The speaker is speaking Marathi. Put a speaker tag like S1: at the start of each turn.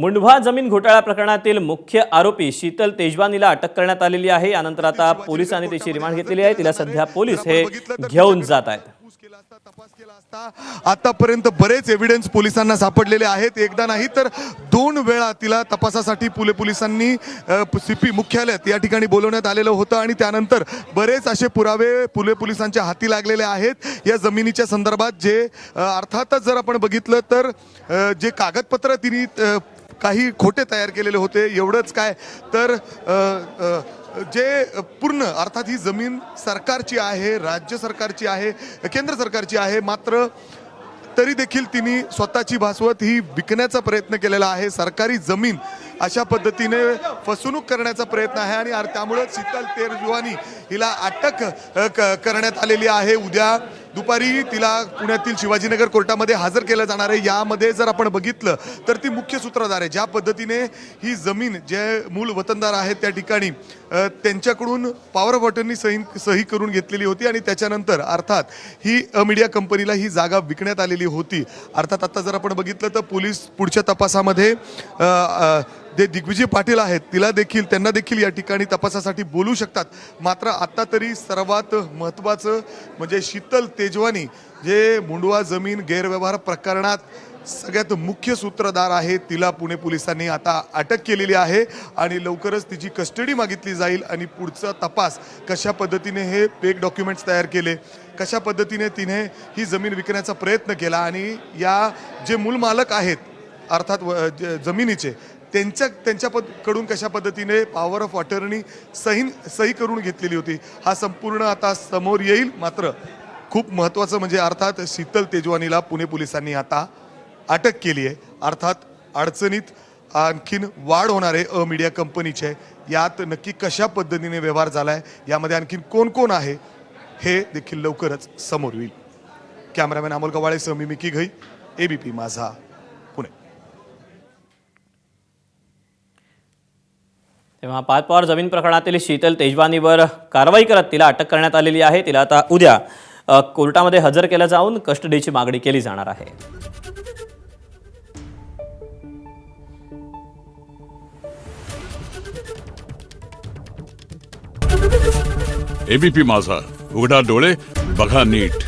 S1: मुंढवा जमीन घोटाळा प्रकरणातील मुख्य आरोपी शीतल तेजवानीला अटक करण्यात आलेली आहे। यानंतर आता पोलिसांनी तिची रिमांड घेतलेली आहे। तिला सध्या पोलीस हे घेऊन जात आहेत।
S2: आतापर्यंत बरेच एव्हिडन्स पोलिसांना सापडलेले आहेत। एकदा नाही तर दोन वेळा तिला तपासासाठी पोलिसांनी सीपी मुख्यालयात या ठिकाणी बोलवण्यात आलेलं होतं आणि त्यानंतर बरेच असे पुरावे पोलिसांच्या हाती लागलेले आहेत या जमिनीच्या संदर्भात। जे अर्थातच जर आपण बघितलं तर जे कागदपत्र तिने काही खोटे तयार केलेले होते, एवढंच काय तर जे पूर्ण अर्थात ही जमीन सरकारची आहे, राज्य सरकारची आहे, केंद्र सरकारची आहे, मात्र तरी देखील तिने स्वतःची भासवत ही विकण्याचा प्रयत्न केलेला आहे। सरकारी जमीन अशा पद्धतीने फसवणूक करण्याचा प्रयत्न आहे आणि त्यामुळे शीतल तेजवानी हिला अटक करण्यात आलेली आहे। उद्या दुपारी तिला पुण्यातील शिवाजीनगर कोर्टामध्ये हजर केलं जाणार आहे। यामध्ये जर आपण बघितलं तर ती मुख्य सूत्रधार आहे। ज्या पद्धतीने ही जमीन जे मूल वतनदार आहेत त्या ठिकाणी त्यांच्याकडून पॉवर ऑफ अटर्नी सही करून घेतलेली होती आणि त्याच्यानंतर अर्थात ही मीडिया कंपनीला ही जागा विकण्यात आलेली होती। अर्थात आता जर आपण बघितलं तर पोलीस पुढच्या तपासामध्ये जे दिग्विजय पाटील आहेत त्यांना देखील या ठिकाणी तपासासाठी बोलू शकतात। मात्र आता तरी सर्वात महत्त्वाचं म्हणजे शीतल तेजवानी जे मुंढवा जमीन गैरव्यवहार प्रकरणात सगळ्यात मुख्य सूत्रधार आहे, तिला पुणे पोलिसांनी आता अटक केलेली आहे आणि लवकरच तिची कस्टडी मागितली जाईल आणि पुढचा तपास कशा पद्धतीने हे फेक डॉक्युमेंट्स तयार केले, कशा पद्धतीने तिने ही जमीन विकण्याचा प्रयत्न केला आणि या जे मूल मालक आहेत अर्थात जमिनीचे त्यांच्याकडून कशा पद्धतीने पॉवर ऑफ अटर्नी सही करून घेतलेली होती, हा संपूर्ण आता समोर येईल। मात्र खूप महत्त्वाचं म्हणजे अर्थात शीतल तेजवानीला पुणे पोलिसांनी आता अटक केली आहे। अर्थात अडचणीत आणखीन वाढ होणार आहे मीडिया कंपनीचे। यात नक्की कशा पद्धतीने व्यवहार झालाय, यामध्ये आणखीन कोण कोण आहे हे देखील लवकरच समोर येईल। कॅमेरामॅन अमोल गवाळेसह मी मिकी घई, एबीपी माझा, पुणे।
S1: तेव्हा पाच पॉवर जमीन प्रकरणातील शीतल तेजवानीवर कारवाई करत तिला अटक करण्यात आलेली आहे। तिला आता उद्या कोर्टामध्ये हजर केलं जाऊन कस्टडीची मागणी केली जाणार आहे।
S3: एबीपी माझा, उघडा डोळे बघा नीट।